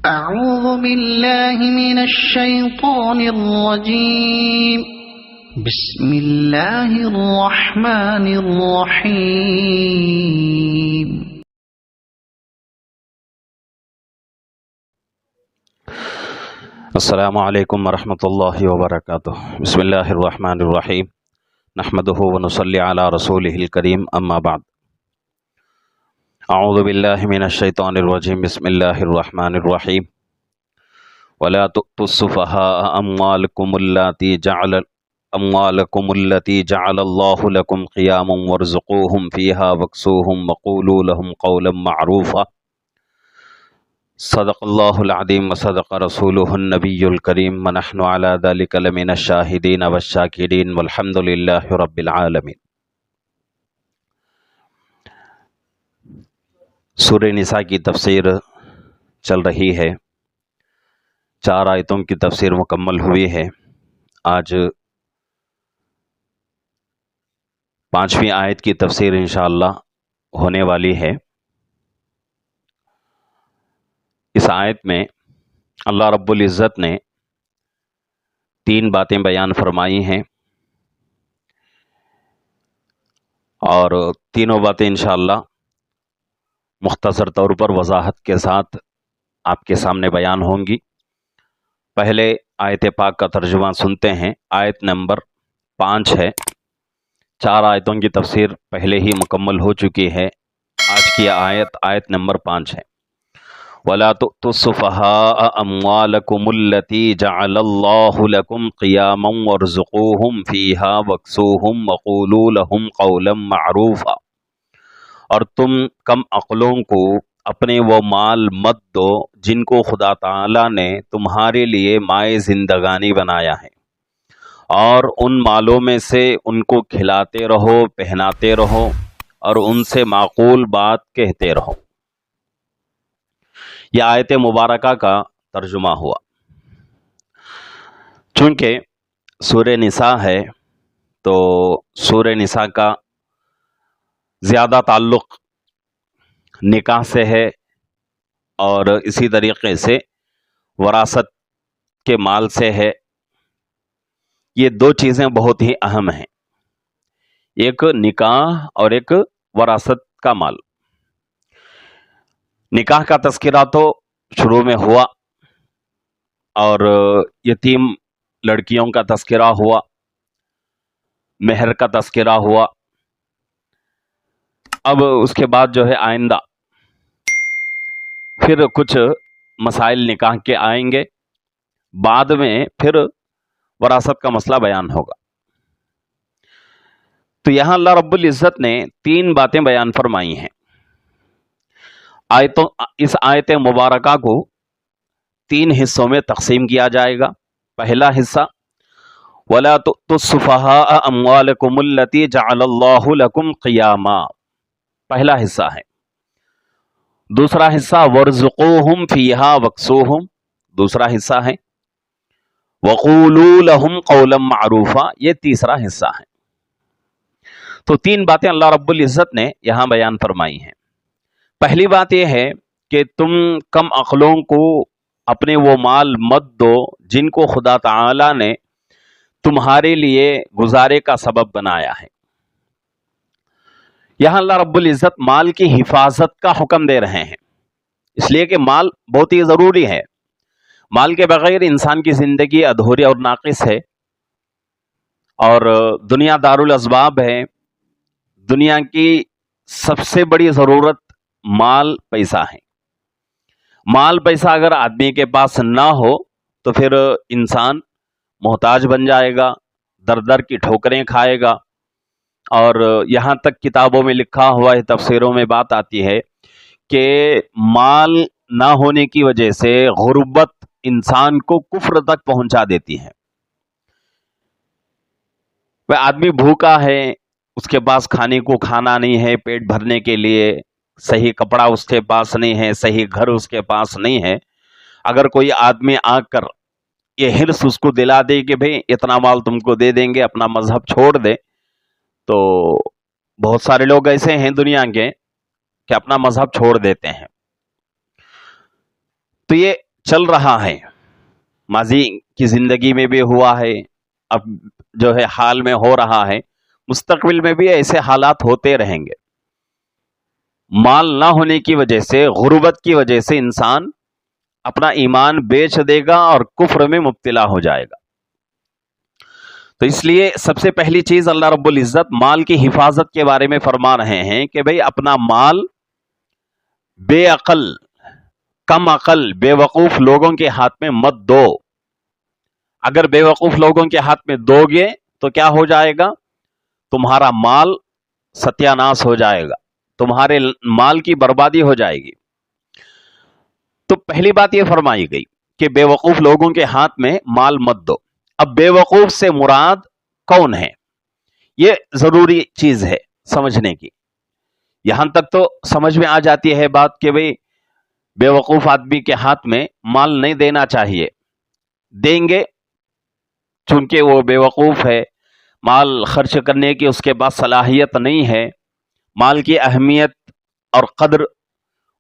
أعوذ بالله من الشيطان الرجيم بسم الله الرحمن الرحيم السلام علیکم ورحمۃ اللہ وبرکاتہ۔ بسم اللہ الرحمن الرحیم، نحمدہ ونصلی علی رسولہ الکریم، اما بعد۔ اعوذ باللہ من الشیطان الرجیم، بسم اللہ الرحمن الرحیم۔ ولا تؤتوا السفہاء اموالکم التی جعل اللہ لکم قیاما وارزقوہم فیہا واکسوہم وقولوا لہم قولا معروفا۔ صدق اللہ العظیم وصدق رسولہ النبی الکریم، ونحن علی ذلک لمن الشاہدین والشاکرین والحمد للہ رب العالمین۔ سورہ نساء کی تفسیر چل رہی ہے، 4 آیتوں کی تفسیر مکمل ہوئی ہے۔ آج 5ویں آیت کی تفسیر انشاءاللہ ہونے والی ہے۔ اس آیت میں اللہ رب العزت نے 3 باتیں بیان فرمائی ہیں، اور تینوں باتیں انشاءاللہ مختصر طور پر وضاحت کے ساتھ آپ کے سامنے بیان ہوں گی۔ پہلے آیت پاک کا ترجمہ سنتے ہیں۔ آیت نمبر 5 ہے۔ 4 آیتوں کی تفسیر پہلے ہی مکمل ہو چکی ہے۔ آج کی آیت نمبر 5 ہے۔ وَلَا تُؤْتُوا السُّفَهَاءَ أَمْوَالَكُمُ الَّتِي جَعَلَ اللَّهُ لَكُمْ قِيَامًا وَارْزُقُوهُمْ فِيهَا وَاكْسُوهُمْ وَقُولُوا لَهُمْ قَوْلًا مَّعْرُوفًا۔ اور تم کم عقلوں کو اپنے وہ مال مت دو جن کو خدا تعالیٰ نے تمہارے لیے مائے زندگانی بنایا ہے، اور ان مالوں میں سے ان کو کھلاتے رہو، پہناتے رہو، اور ان سے معقول بات کہتے رہو۔ یہ آیت مبارکہ کا ترجمہ ہوا۔ چونکہ سورہ نساء ہے تو سورہ نساء کا زیادہ تعلق نکاح سے ہے، اور اسی طریقے سے وراثت کے مال سے ہے۔ یہ 2 چیزیں بہت ہی اہم ہیں، ایک نکاح اور ایک وراثت کا مال۔ نکاح کا تذکرہ تو شروع میں ہوا، اور یتیم لڑکیوں کا تذکرہ ہوا، مہر کا تذکرہ ہوا۔ اب اس کے بعد جو ہے آئندہ پھر کچھ مسائل نکاح کے آئیں گے، بعد میں پھر وراثت کا مسئلہ بیان ہوگا۔ تو یہاں اللہ رب العزت نے 3 باتیں بیان فرمائی ہیں۔ اس آیت مبارکہ کو 3 حصوں میں تقسیم کیا جائے گا۔ پہلا حصہ وَلَا تُؤْتُوا السُّفَهَاءَ أَمْوَالَكُمُ الَّتِي جَعَلَ اللَّهُ لَكُمْ قِيَامًا، پہلا حصہ ہے۔ دوسرا حصہ وَارْزُقُوهُمْ فِيهَا وَاكْسُوهُمْ، دوسرا حصہ ہے۔ وَقُولُوا لَهُمْ قَوْلًا مَّعْرُوفًا، یہ تیسرا حصہ ہے۔ تو 3 باتیں اللہ رب العزت نے یہاں بیان فرمائی ہیں۔ پہلی بات یہ ہے کہ تم کم عقلوں کو اپنے وہ مال مت دو جن کو خدا تعالی نے تمہارے لیے گزارے کا سبب بنایا ہے۔ یہاں اللہ رب العزت مال کی حفاظت کا حکم دے رہے ہیں، اس لیے کہ مال بہت ہی ضروری ہے۔ مال کے بغیر انسان کی زندگی ادھوری اور ناقص ہے، اور دنیا دارالاسباب ہے۔ دنیا کی سب سے بڑی ضرورت مال پیسہ ہے۔ مال پیسہ اگر آدمی کے پاس نہ ہو تو پھر انسان محتاج بن جائے گا، در در کی ٹھوکریں کھائے گا، اور یہاں تک کتابوں میں لکھا ہوا ہے، تفسیروں میں بات آتی ہے کہ مال نہ ہونے کی وجہ سے غربت انسان کو کفر تک پہنچا دیتی ہے۔ وہ آدمی بھوکا ہے، اس کے پاس کھانے کو کھانا نہیں ہے، پیٹ بھرنے کے لیے صحیح کپڑا اس کے پاس نہیں ہے، صحیح گھر اس کے پاس نہیں ہے۔ اگر کوئی آدمی آ کر یہ حرص اس کو دلا دے کہ بھئی اتنا مال تم کو دے دیں گے، اپنا مذہب چھوڑ دے، تو بہت سارے لوگ ایسے ہیں دنیا کے کہ اپنا مذہب چھوڑ دیتے ہیں۔ تو یہ چل رہا ہے، ماضی کی زندگی میں بھی ہوا ہے، اب جو ہے حال میں ہو رہا ہے، مستقبل میں بھی ایسے حالات ہوتے رہیں گے۔ مال نہ ہونے کی وجہ سے، غربت کی وجہ سے انسان اپنا ایمان بیچ دے گا اور کفر میں مبتلا ہو جائے گا۔ تو اس لیے سب سے پہلی چیز اللہ رب العزت مال کی حفاظت کے بارے میں فرما رہے ہیں کہ بھئی اپنا مال بے عقل، کم عقل، بے وقوف لوگوں کے ہاتھ میں مت دو۔ اگر بے وقوف لوگوں کے ہاتھ میں دو گے تو کیا ہو جائے گا؟ تمہارا مال ستیاناش ہو جائے گا، تمہارے مال کی بربادی ہو جائے گی۔ تو پہلی بات یہ فرمائی گئی کہ بے وقوف لوگوں کے ہاتھ میں مال مت دو۔ اب بے وقوف سے مراد کون ہے، یہ ضروری چیز ہے سمجھنے کی۔ یہاں تک تو سمجھ میں آ جاتی ہے بات کہ بھئی بے وقوف آدمی کے ہاتھ میں مال نہیں دینا چاہیے، دیں گے چونکہ وہ بے وقوف ہے، مال خرچ کرنے کی اس کے پاس صلاحیت نہیں ہے، مال کی اہمیت اور قدر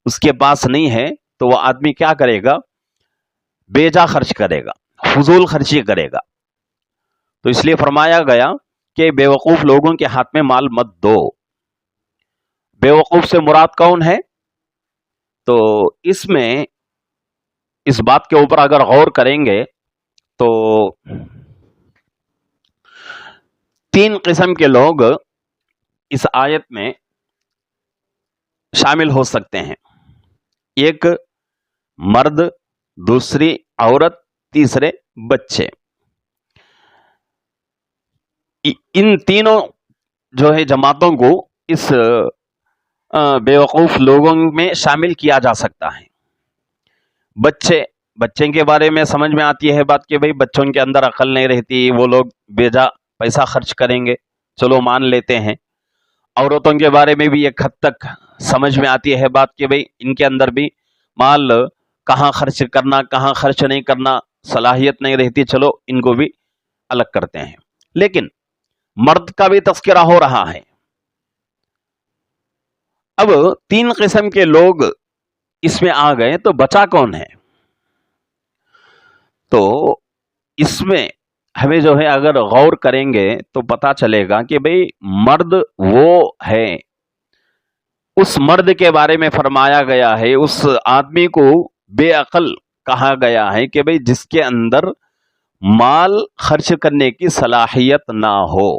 اس کے پاس نہیں ہے، تو وہ آدمی کیا کرے گا؟ بے جا خرچ کرے گا، فضول خرچی کرے گا۔ تو اس لیے فرمایا گیا کہ بے وقوف لوگوں کے ہاتھ میں مال مت دو۔ بے وقوف سے مراد کون ہے؟ تو اس میں اس بات کے اوپر اگر غور کریں گے تو تین قسم کے لوگ اس آیت میں شامل ہو سکتے ہیں، ایک مرد، دوسری عورت، تیسرے بچے۔ ان تینوں جو ہے جماعتوں کو اس بے وقوف لوگوں میں شامل کیا جا سکتا ہے۔ بچے کے بارے میں سمجھ میں آتی ہے بات کہ بھئی بچوں کے اندر عقل نہیں رہتی، وہ لوگ بے جا پیسہ خرچ کریں گے، چلو مان لیتے ہیں۔ عورتوں کے بارے میں بھی ایک حد تک سمجھ میں آتی ہے بات کہ بھئی ان کے اندر بھی مال کہاں خرچ کرنا، کہاں خرچ نہیں کرنا صلاحیت نہیں رہتی، چلو ان کو بھی الگ کرتے ہیں۔ لیکن مرد کا بھی تذکرہ ہو رہا ہے۔ اب تین قسم کے لوگ اس میں آ گئے تو بچا کون ہے؟ تو اس میں ہمیں جو ہے اگر غور کریں گے تو پتا چلے گا کہ بھئی مرد وہ ہے، اس مرد کے بارے میں فرمایا گیا ہے، اس آدمی کو بے عقل کہا گیا ہے کہ بھئی جس کے اندر مال خرچ کرنے کی صلاحیت نہ ہو۔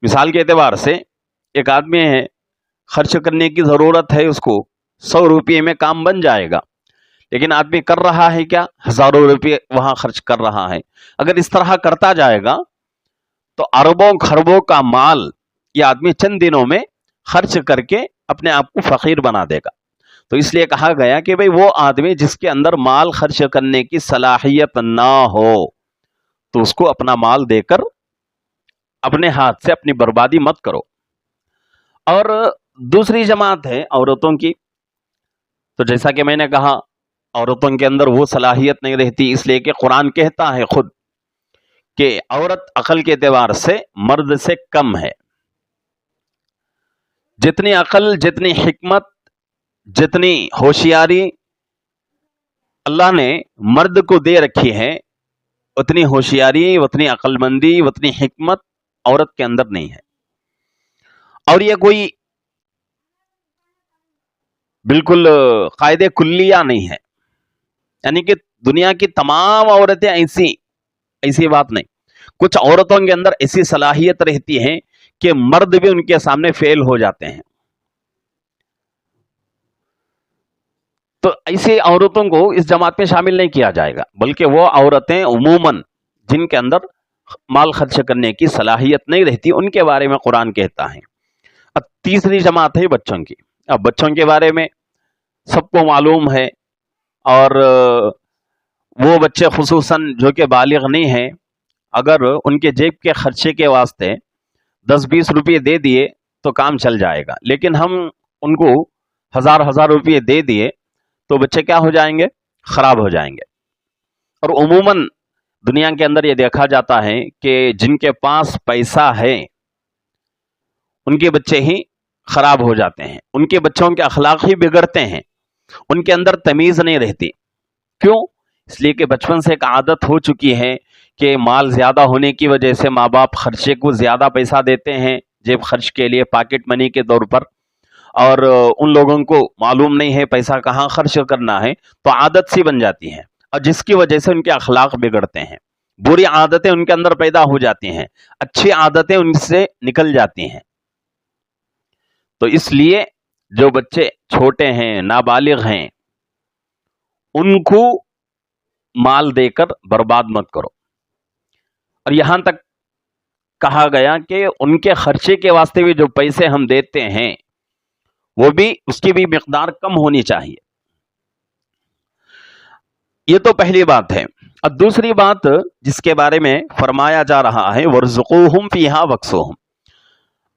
مثال کے اعتبار سے ایک آدمی ہے، خرچ کرنے کی ضرورت ہے، اس کو 100 روپے میں کام بن جائے گا، لیکن آدمی کر رہا ہے کیا؟ ہزاروں روپے وہاں خرچ کر رہا ہے۔ اگر اس طرح کرتا جائے گا تو اربوں خربوں کا مال یہ آدمی چند دنوں میں خرچ کر کے اپنے آپ کو فقیر بنا دے گا۔ تو اس لیے کہا گیا کہ بھئی وہ آدمی جس کے اندر مال خرچ کرنے کی صلاحیت نہ ہو تو اس کو اپنا مال دے کر اپنے ہاتھ سے اپنی بربادی مت کرو۔ اور دوسری جماعت ہے عورتوں کی، تو جیسا کہ میں نے کہا عورتوں کے اندر وہ صلاحیت نہیں رہتی، اس لیے کہ قرآن کہتا ہے خود کہ عورت عقل کے اعتبار سے مرد سے کم ہے۔ جتنی عقل، جتنی حکمت، جتنی ہوشیاری اللہ نے مرد کو دے رکھی ہے، اتنی ہوشیاری، اتنی عقل مندی، اتنی حکمت عورت کے اندر نہیں ہے۔ اور یہ کوئی بالکل قاعدے کلیہ نہیں ہے، یعنی کہ دنیا کی تمام عورتیں ایسی بات نہیں۔ کچھ عورتوں کے اندر ایسی صلاحیت رہتی ہے کہ مرد بھی ان کے سامنے فیل ہو جاتے ہیں۔ تو ایسی عورتوں کو اس جماعت میں شامل نہیں کیا جائے گا، بلکہ وہ عورتیں عموماً جن کے اندر مال خرچ کرنے کی صلاحیت نہیں رہتی ان کے بارے میں قرآن کہتا ہے۔ اب تیسری جماعت ہے بچوں کی۔ اب بچوں کے بارے میں سب کو معلوم ہے، اور وہ بچے خصوصاً جو کہ بالغ نہیں ہیں، اگر ان کے جیب کے خرچے کے واسطے 10-20 روپے دے دیے تو کام چل جائے گا، لیکن ہم ان کو ہزار روپے دے دیے تو بچے کیا ہو جائیں گے؟ خراب ہو جائیں گے۔ اور عموماً دنیا کے اندر یہ دیکھا جاتا ہے کہ جن کے پاس پیسہ ہے ان کے بچے ہی خراب ہو جاتے ہیں، ان کے بچوں کے اخلاق ہی بگڑتے ہیں، ان کے اندر تمیز نہیں رہتی۔ کیوں؟ اس لیے کہ بچپن سے ایک عادت ہو چکی ہے کہ مال زیادہ ہونے کی وجہ سے ماں باپ خرچے کو زیادہ پیسہ دیتے ہیں جیب خرچ کے لیے، پاکٹ منی کے طور پر، اور ان لوگوں کو معلوم نہیں ہے پیسہ کہاں خرچ کرنا ہے، تو عادت سی بن جاتی ہے، اور جس کی وجہ سے ان کے اخلاق بگڑتے ہیں، بری عادتیں ان کے اندر پیدا ہو جاتی ہیں، اچھی عادتیں ان سے نکل جاتی ہیں۔ تو اس لیے جو بچے چھوٹے ہیں، نابالغ ہیں، ان کو مال دے کر برباد مت کرو۔ اور یہاں تک کہا گیا کہ ان کے خرچے کے واسطے بھی جو پیسے ہم دیتے ہیں وہ بھی، اس کی بھی مقدار کم ہونی چاہیے۔ یہ تو پہلی بات ہے۔ اور دوسری بات جس کے بارے میں فرمایا جا رہا ہے، وَارْزُقُوهُمْ فِيهَا وَاكْسُوهُمْ،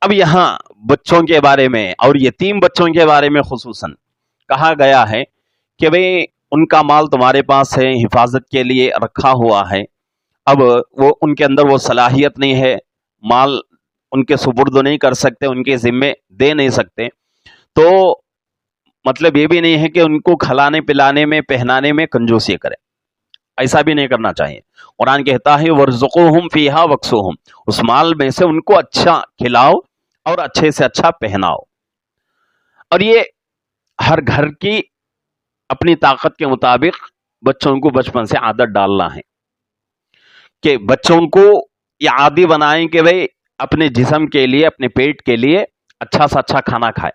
اب یہاں بچوں کے بارے میں اور یتیم بچوں کے بارے میں خصوصاً کہا گیا ہے کہ بھئی ان کا مال تمہارے پاس ہے، حفاظت کے لیے رکھا ہوا ہے، اب وہ ان کے اندر وہ صلاحیت نہیں ہے، مال ان کے سپرد نہیں کر سکتے، ان کے ذمے دے نہیں سکتے، تو مطلب یہ بھی نہیں ہے کہ ان کو کھلانے پلانے میں، پہنانے میں کنجوسی کرے، ایسا بھی نہیں کرنا چاہیے۔ قرآن کہتا ہے وَارْزُقُوهُمْ فِيهَا وَاكْسُوهُمْ، اس مال میں سے ان کو اچھا کھلاؤ اور اچھے سے اچھا پہناؤ۔ اور یہ ہر گھر کی اپنی طاقت کے مطابق بچوں کو بچپن سے عادت ڈالنا ہے کہ بچوں کو یہ عادی بنائیں کہ بھئی اپنے جسم کے لیے، اپنے پیٹ کے لیے اچھا سا اچھا کھانا کھائے۔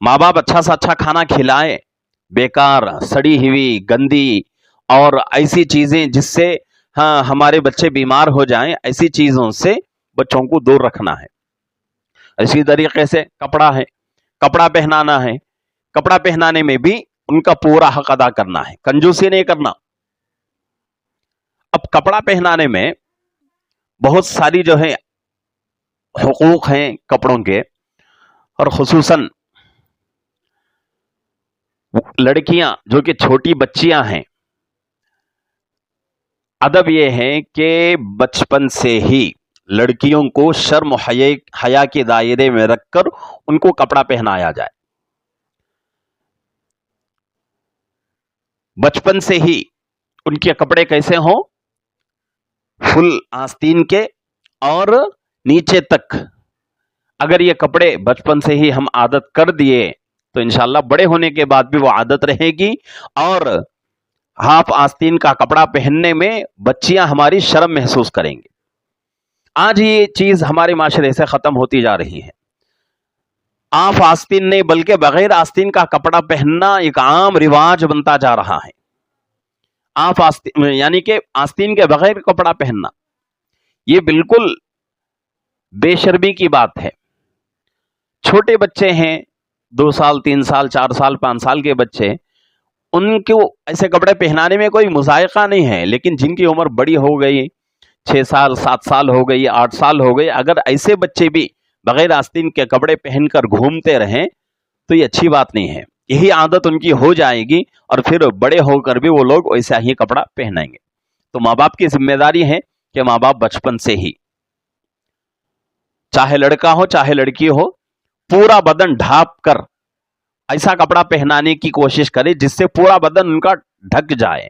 ماں باپ اچھا سا اچھا کھانا کھلائے، بیکار، سڑی ہوئی، گندی اور ایسی چیزیں جس سے ہمارے بچے بیمار ہو جائیں، ایسی چیزوں سے بچوں کو دور رکھنا ہے۔ اسی طریقے سے کپڑا ہے، کپڑا پہنانا ہے، کپڑا پہنانے میں بھی ان کا پورا حق ادا کرنا ہے، کنجوسی نہیں کرنا۔ اب کپڑا پہنانے میں بہت ساری جو ہے حقوق ہیں کپڑوں کے، اور خصوصاً لڑکیاں جو کہ چھوٹی بچیاں ہیں، ادب یہ ہے کہ بچپن سے ہی لڑکیوں کو شرم و حیا کے دائرے میں رکھ کر ان کو کپڑا پہنایا جائے۔ بچپن سے ہی ان کے کپڑے کیسے ہوں؟ فل آستین کے اور نیچے تک۔ اگر یہ کپڑے بچپن سے ہی ہم عادت کر دیے تو انشاءاللہ بڑے ہونے کے بعد بھی وہ عادت رہے گی، اور ہاف آستین کا کپڑا پہننے میں بچیاں ہماری شرم محسوس کریں گی۔ آج یہ چیز ہمارے معاشرے سے ختم ہوتی جا رہی ہے۔ ہاف آستین نہیں بلکہ بغیر آستین کا کپڑا پہننا ایک عام رواج بنتا جا رہا ہے۔ ہاف آستین یعنی کہ آستین کے بغیر کپڑا پہننا، یہ بالکل بے شرمی کی بات ہے۔ چھوٹے بچے ہیں، 2 سال 3 سال 4 سال 5 سال کے بچے، ان کو ایسے کپڑے پہنانے میں کوئی مذائقہ نہیں ہے، لیکن جن کی عمر بڑی ہو گئی، 6 سال 7 سال ہو گئی، 8 سال ہو گئی، اگر ایسے بچے بھی بغیر آستین کے کپڑے پہن کر گھومتے رہیں تو یہ اچھی بات نہیں ہے۔ یہی عادت ان کی ہو جائے گی اور پھر بڑے ہو کر بھی وہ لوگ ویسا ہی کپڑا پہنیں گے۔ تو ماں باپ کی ذمہ داری ہے کہ ماں باپ بچپن سے ہی، چاہے لڑکا ہو چاہے لڑکی ہو، پورا بدن ڈھانپ کر ایسا کپڑا پہنانے کی کوشش کرے جس سے پورا بدن ان کا ڈھک جائے۔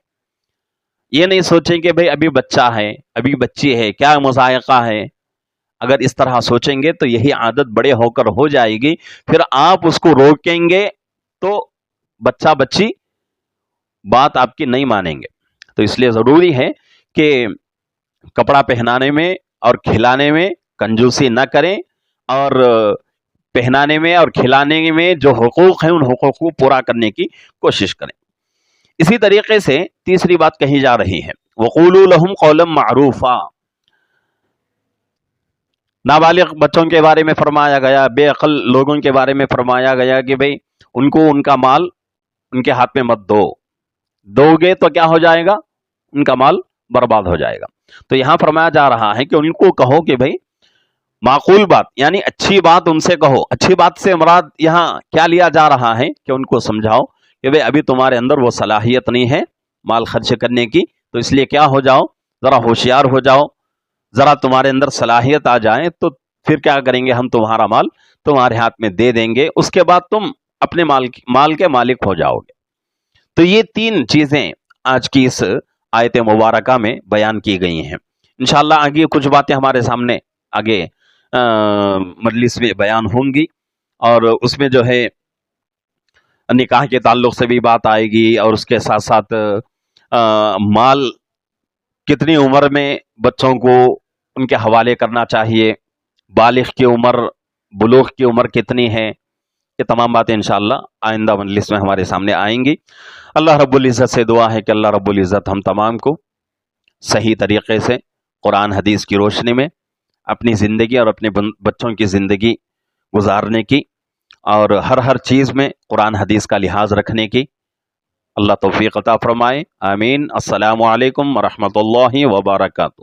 یہ نہیں سوچیں کہ بھئی ابھی بچہ ہے، ابھی بچی ہے، کیا مذائقہ ہے۔ اگر اس طرح سوچیں گے تو یہی عادت بڑے ہو کر ہو جائے گی، پھر آپ اس کو روکیں گے تو بچہ بچی بات آپ کی نہیں مانیں گے۔ تو اس لیے ضروری ہے کہ کپڑا پہنانے میں اور کھلانے میں کنجوسی نہ کریں، اور پہنانے میں اور کھلانے میں جو حقوق ہیں ان حقوق کو پورا کرنے کی کوشش کریں۔ اسی طریقے سے تیسری بات کہی جا رہی ہے، وَقُولُوا لَهُمْ قَوْلًا مَعْرُوفًا، نابالغ بچوں کے بارے میں فرمایا گیا، بے عقل لوگوں کے بارے میں فرمایا گیا کہ بھئی ان کو ان کا مال ان کے ہاتھ میں مت دو گے تو کیا ہو جائے گا؟ ان کا مال برباد ہو جائے گا۔ تو یہاں فرمایا جا رہا ہے کہ ان کو کہو کہ بھئی معقول بات، یعنی اچھی بات ان سے کہو۔ اچھی بات سے مراد یہاں کیا لیا جا رہا ہے کہ ان کو سمجھاؤ کہ بھئی ابھی تمہارے اندر وہ صلاحیت نہیں ہے مال خرچ کرنے کی، تو اس لیے کیا ہو جاؤ، ذرا ہوشیار ہو جاؤ، ذرا تمہارے اندر صلاحیت آ جائے تو پھر کیا کریں گے، ہم تمہارا مال تمہارے ہاتھ میں دے دیں گے، اس کے بعد تم اپنے مال کے مالک ہو جاؤ گے۔ تو یہ 3 چیزیں آج کی اس آیت مبارکہ میں بیان کی گئی ہیں۔ انشاءاللہ آگے کچھ باتیں ہمارے سامنے آگے مجلس میں بیان ہوں گی، اور اس میں جو ہے نکاح کے تعلق سے بھی بات آئے گی، اور اس کے ساتھ ساتھ مال کتنی عمر میں بچوں کو ان کے حوالے کرنا چاہیے، بالغ کی عمر، بلوغ کی عمر کتنی ہے، یہ تمام باتیں انشاءاللہ آئندہ مجلس میں ہمارے سامنے آئیں گی۔ اللہ رب العزت سے دعا ہے کہ اللہ رب العزت ہم تمام کو صحیح طریقے سے قرآن حدیث کی روشنی میں اپنی زندگی اور اپنے بچوں کی زندگی گزارنے کی، اور ہر چیز میں قرآن حدیث کا لحاظ رکھنے کی اللہ توفیق عطا فرمائے۔ آمین۔ السلام علیکم ورحمۃ اللہ وبرکاتہ۔